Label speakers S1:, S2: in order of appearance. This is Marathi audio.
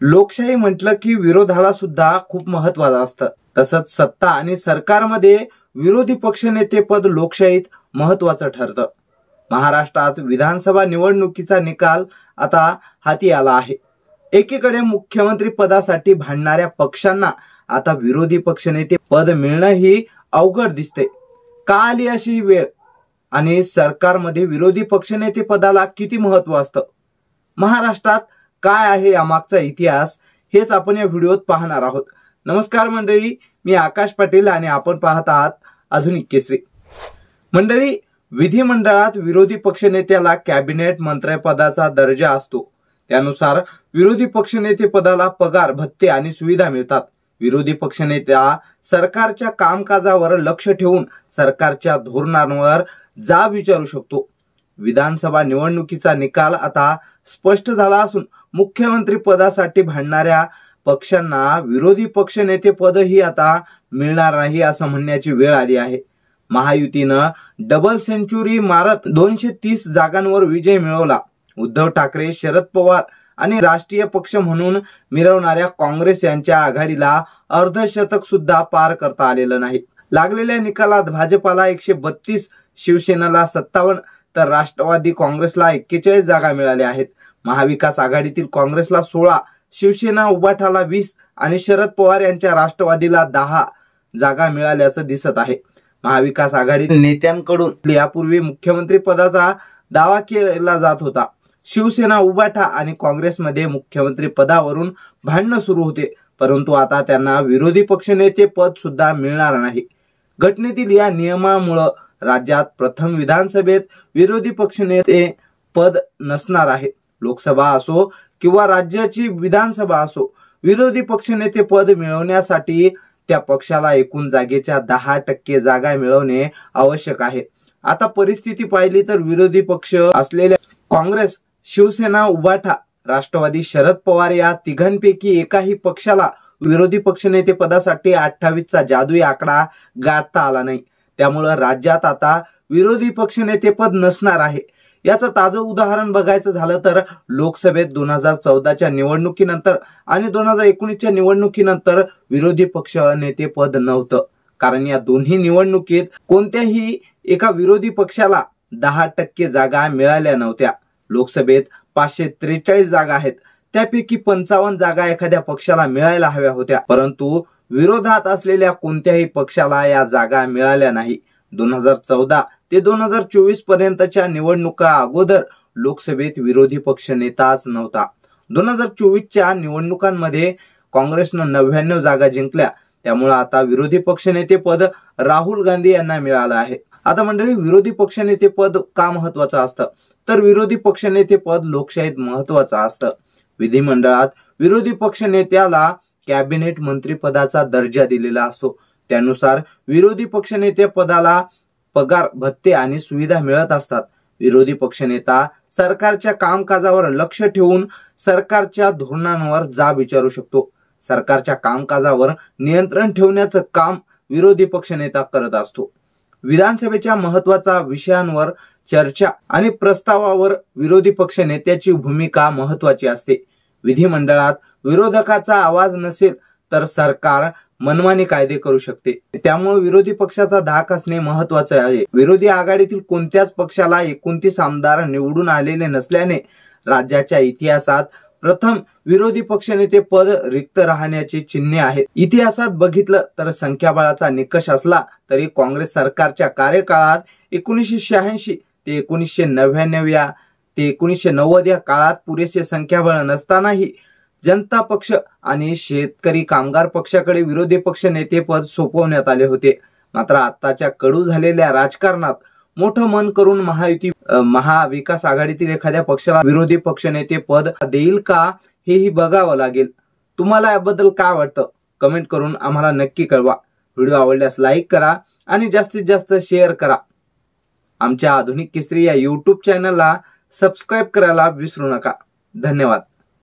S1: लोकशाही म्हटलं की विरोधाला सुद्धा खूप महत्त्वाचं असतं। तसंच सत्ता आणि सरकारमध्ये विरोधी पक्षनेते पद लोकशाहीत महत्त्वाचं ठरतं। महाराष्ट्रात विधानसभा निवडणुकीचा निकाल आता हाती आला आहे। एकीकडे मुख्यमंत्री पदासाठी भांडणाऱ्या पक्षांना आता विरोधी पक्षनेते पद मिळणं ही अवघड दिसते। का आली अशी वेळ आणि सरकारमध्ये विरोधी पक्षनेते पदाला किती महत्त्व असतं, महाराष्ट्रात काय आहे यामागचा इतिहास, हेच आपण या व्हिडिओत पाहणार आहोत। नमस्कार मंडळी, मी आकाश पाटील आणि आपण पाहत आहात आधुनिक केसरी। मंडळी, विधिमंडळात विरोधी पक्षनेत्याला कॅबिनेट मंत्रिपदाचा दर्जा असतो। त्यानुसार विरोधी पक्षनेते पदाला पगार, भत्ते आणि सुविधा मिळतात। विरोधी पक्षनेता सरकारच्या कामकाजावर लक्ष ठेवून सरकारच्या धोरणांवर जाब विचारू शकतो। विधानसभा निवडणुकीचा निकाल आता स्पष्ट झाला असून मुख्यमंत्री पदासाठी भांडणाऱ्या पक्षांना विरोधी पक्षनेते पदही आता मिळणार नाही असं म्हणण्याची वेळ आली आहे। महायुतीनं डबल सेंचुरी मारत 230 जागांवर विजय मिळवला। उद्धव ठाकरे, शरद पवार आणि राष्ट्रीय पक्ष म्हणून मिरवणाऱ्या काँग्रेस यांच्या आघाडीला अर्धशतक सुद्धा पार करता आलेलं नाही। लागलेल्या निकालात भाजपाला 132, शिवसेनेला 57 तर राष्ट्रवादी काँग्रेसला 41 जागा मिळाल्या आहेत। महाविकास आघाडीतील काँग्रेसला 16, शिवसेना उभाठाला 20 आणि शरद पवार यांच्या राष्ट्रवादीला 10 जागा मिळाल्याचं दिसत आहे। महाविकास आघाडीतील नेत्यांकडून यापूर्वी मुख्यमंत्री पदाचा दावा केला जात होता। शिवसेना, उभाठा आणि काँग्रेसमध्ये मुख्यमंत्री पदावरून भांडण सुरू होते, परंतु आता त्यांना विरोधी पक्षनेते पद सुद्धा मिळणार नाही। घटनेतील या नियमामुळे राज्यात प्रथम विधानसभेत विरोधी पक्षनेते पद नसणार आहे। लोकसभा असो किंवा राज्याची विधानसभा असो, विरोधी पक्षनेते पद मिळवण्यासाठी त्या पक्षाला एकूण जागेच्या 10% जागा मिळवणे आवश्यक आहे। आता परिस्थिती पाहिली तर विरोधी पक्ष असलेल्या काँग्रेस, शिवसेना, उभाठा, राष्ट्रवादी, शरद पवार या तिघांपैकी एकाही पक्षाला विरोधी पक्षनेते पदासाठी 28चा जादुई आकडा गाठता आला नाही। त्यामुळे राज्यात आता विरोधी पक्षनेते पद नसणार आहे। याचं ताजं उदाहरण बघायचं झालं तर लोकसभेत 2014च्या निवडणुकीनंतर आणि 2019च्या निवडणुकीनंतर विरोधी पक्ष नेते पद नव्हतं, कारण या दोन्ही निवडणुकीत कोणत्याही एका विरोधी पक्षाला 10% जागा मिळाल्या नव्हत्या। लोकसभेत 543 जागा आहेत, त्यापैकी 55 जागा एखाद्या पक्षाला मिळायला हव्या होत्या, परंतु विरोधात असलेल्या कोणत्याही पक्षाला या जागा मिळाल्या नाही। 2014 ते 2024 पर्यंतच्या निवडणुका अगोदर लोकसभेत विरोधी पक्ष नेताच नव्हता। 2024च्या निवडणुकांमध्ये काँग्रेसनं 99 जागा जिंकल्या, त्यामुळे आता विरोधी पक्षनेते पद राहुल गांधी यांना मिळालं आहे। आता मंडळी, विरोधी पक्षनेते पद का महत्वाचं असतं, तर विरोधी पक्षनेते पद लोकशाहीत महत्वाचं असतं। विधिमंडळात विरोधी पक्षनेत्याला कॅबिनेट मंत्रिपदाचा दर्जा दिलेला असतो। त्यानुसार विरोधी पक्षनेते पदाला पगार, भत्ते आणि सुविधा मिळत असतात। विरोधी पक्षनेता सरकारच्या कामकाजावर लक्ष ठेवून सरकारच्या धोरणांवर जाब विचारू शकतो। सरकारच्या कामकाजावर नियंत्रण ठेवण्याचं काम विरोधी पक्षनेता करत असतो। विधानसभेच्या महत्त्वाच्या विषयांवर चर्चा आणि प्रस्तावावर विरोधी पक्षनेत्याची भूमिका महत्त्वाची असते। विधिमंडळात विरोधकाचा आवाज नसेल तर सरकार मनमानी कायदे करू शकते, त्यामुळे विरोधी पक्षाचा धाक असणे महत्त्वाचे आहे। विरोधी आघाडीतील कोणत्याच पक्षाला 29 आमदार निवडून आलेले नसल्याने राज्याच्या इतिहासात प्रथम विरोधी पक्षनेते पद रिक्त राहण्याची चिन्हे आहेत। इतिहासात बघितलं तर संख्याबळाचा निकष असला तरी काँग्रेस सरकारच्या कार्यकाळात 1986 ते 1999 ते 1990 या काळात पुरेसे संख्याबळ नसतानाही जनता पक्ष आणि शेतकरी कामगार पक्षाकडे विरोधी पक्ष नेते पद सोपवण्यात आले होते। मात्र आताच्या कडू झालेल्या राजकारणात मोठं मन करून महाविकास आघाडीतील एखाद्या पक्षाला विरोधी पक्षनेते पद देईल का, हेही बघावं लागेल। तुम्हाला याबद्दल काय वाटतं, कमेंट करून आम्हाला नक्की कळवा। व्हिडिओ आवडल्यास लाईक करा आणि जास्तीत जास्त शेअर करा। आमच्या आधुनिक केसरी या YouTube चॅनलला सबस्क्राईब करायला विसरू नका। धन्यवाद।